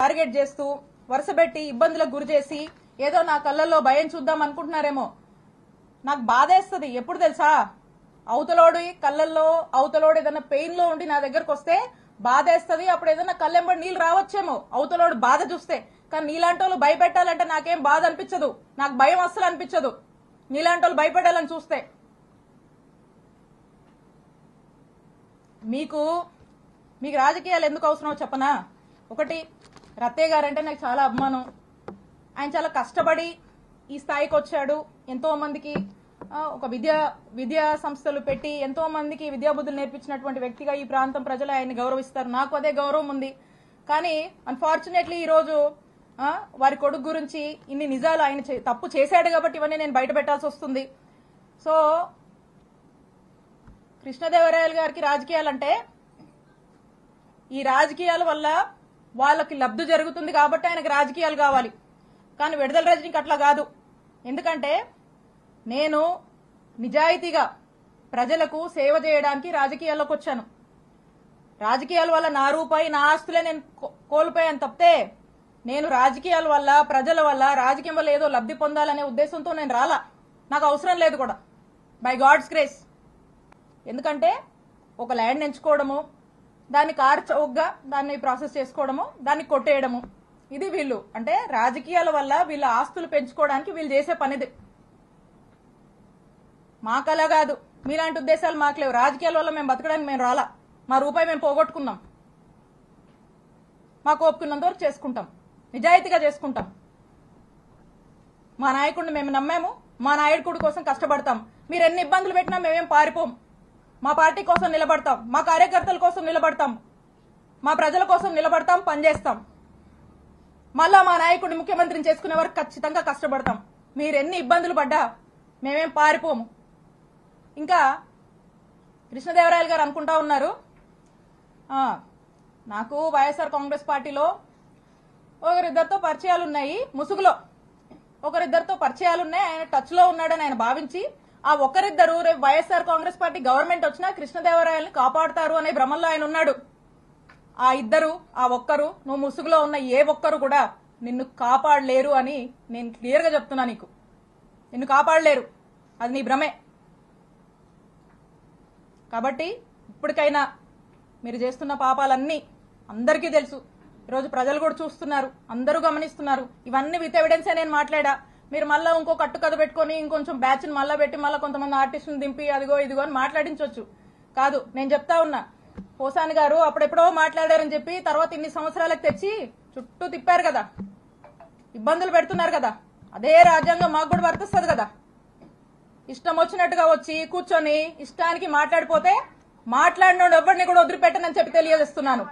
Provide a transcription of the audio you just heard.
Target చేస్తూ వరుసబెట్టి ఇబ్బందులకు గురి చేసి ఏదో నా కళ్ళల్లో భయం చూద్దాం అనుకుంటున్నారేమో. నాకు బాధేస్తుంది ఎప్పుడు తెలుసా, అవతలోడి కళ్ళల్లో అవతలోడు ఏదైనా పెయిన్ లో ఉండి నా దగ్గరకు వస్తే బాధేస్తుంది. అప్పుడు ఏదైనా కళ్ళెంబడి నీళ్ళు రావచ్చేమో అవతలోడు బాధ చూస్తే. కానీ నీలాంటి వాళ్ళు భయపెట్టాలంటే నాకేం బాధ అనిపించదు, నాకు భయం అస్సలు అనిపించదు నీలాంటి వాళ్ళు భయపెట్టాలని చూస్తే. మీకు రాజకీయాలు ఎందుకు అవసరమో చెప్పనా. ఒకటి, రత్తయ్య గారంటే నాకు చాలా అభిమానం. ఆయన చాలా కష్టపడి ఈ స్థాయికి వచ్చాడు. ఎంతో మందికి ఒక విద్యా సంస్థలు పెట్టి ఎంతో మందికి విద్యాబుద్ధులు నేర్పించినటువంటి వ్యక్తిగా ఈ ప్రాంతం ప్రజలు ఆయన్ని గౌరవిస్తారు. నాకు అదే గౌరవం ఉంది. కానీ అన్ఫార్చునేట్లీ ఈ రోజు వారి కొడుకు గురించి ఇన్ని నిజాలు ఆయన తప్పు చేశాడు కాబట్టి ఇవన్నీ నేను బయట పెట్టాల్సి వస్తుంది. సో కృష్ణదేవరాయలు గారికి రాజకీయాలంటే ఈ రాజకీయాల వల్ల వాళ్ళకి లబ్ధి జరుగుతుంది కాబట్టి ఆయనకు రాజకీయాలు కావాలి. కానీ విడుదల రజనీకి అట్లా కాదు. ఎందుకంటే నేను నిజాయితీగా ప్రజలకు సేవ చేయడానికి రాజకీయాల్లోకి వచ్చాను. రాజకీయాల వల్ల నా రూపాయి నా ఆస్తులే నేను కోల్పోయాను తప్పితే నేను రాజకీయాల వల్ల ప్రజల వల్ల రాజకీయం వల్ల ఏదో లబ్ధి పొందాలనే ఉద్దేశంతో నేను రాలా. నాకు అవసరం లేదు కూడా, బై గాడ్స్ గ్రేస్. ఎందుకంటే ఒక ల్యాండ్ ఎంచుకోవడము, దాన్ని కార్ చౌకగా దాన్ని ప్రాసెస్ చేసుకోవడము, దాన్ని కొట్టేయడము, ఇది వీళ్ళు అంటే రాజకీయాల వల్ల వీళ్ళ ఆస్తులు పెంచుకోవడానికి వీళ్ళు చేసే పనిది. మాకలా కాదు, మీలాంటి ఉద్దేశాలు మాకు లేవు. రాజకీయాల వల్ల మేము బతకడానికి మేము రాలా. మా రూపాయి మేము పోగొట్టుకున్నాం. మాకు ఒప్పుకున్నంత వరకు చేసుకుంటాం, నిజాయితీగా చేసుకుంటాం. మా నాయకుడిని మేము నమ్మాము, మా నాయకుడి కోసం కష్టపడతాం. మీరు ఎన్ని ఇబ్బందులు పెట్టినా మేమేం పారిపోం. మా పార్టీ కోసం నిలబడతాం, మా కార్యకర్తల కోసం నిలబడతాం, మా ప్రజల కోసం నిలబడతాం, పనిచేస్తాం. మళ్ళా మా నాయకుడిని ముఖ్యమంత్రిని చేసుకునే వరకు ఖచ్చితంగా కష్టపడతాం. మీరు ఎన్ని ఇబ్బందులు పడ్డా మేమేం పారిపోము. ఇంకా కృష్ణదేవరాయలు గారు అనుకుంటా ఉన్నారు, నాకు వైఎస్ఆర్ కాంగ్రెస్ పార్టీలో ఒకరిద్దరితో పరిచయాలు ఉన్నాయి, ముసుగులో ఒకరిద్దరితో పరిచయాలు ఉన్నాయి, ఆయన టచ్ లో ఉన్నాడని ఆయన భావించి ఆ ఒకరిద్దరు రేపు వైఎస్ఆర్ కాంగ్రెస్ పార్టీ గవర్నమెంట్ వచ్చినా కృష్ణదేవరాయల్ని కాపాడుతారు అనే భ్రమంలో ఆయన ఉన్నాడు. ఆ ఇద్దరు, ఆ ఒక్కరు, నువ్వు ముసుగులో ఉన్న ఏ ఒక్కరు కూడా నిన్ను కాపాడలేరు అని నేను క్లియర్ గా చెప్తున్నా. నీకు నిన్ను కాపాడలేరు, అది నీ భ్రమే. కాబట్టి ఇప్పటికైనా మీరు చేస్తున్న పాపాలన్నీ అందరికీ తెలుసు. ఈరోజు ప్రజలు కూడా చూస్తున్నారు, అందరూ గమనిస్తున్నారు. ఇవన్నీ విత్ ఎవిడెన్సే నేను మాట్లాడా. మీరు మళ్ళీ ఇంకో కట్టు కథ పెట్టుకుని ఇంకొంచెం బ్యాచ్ ని మళ్ళీ పెట్టి మళ్ళీ కొంతమంది ఆర్టిస్టులను దింపి అదిగో ఇదిగో అని మాట్లాడించవచ్చు. కాదు, నేను చెప్తా ఉన్నా, పోసాని గారు అప్పుడెప్పుడో మాట్లాడారని చెప్పి తర్వాత ఇన్ని సంవత్సరాలకు తెచ్చి చుట్టూ తిప్పారు కదా, ఇబ్బందులు పెడుతున్నారు కదా. అదే రాజ్యాంగం మాకు కూడా వర్తిస్తుంది కదా. ఇష్టం వచ్చినట్టుగా వచ్చి కూర్చొని ఇష్టానికి మాట్లాడిపోతే మాట్లాడినోడు ఎవరిని కూడా వదిలిపెట్టనని చెప్పి తెలియజేస్తున్నాను.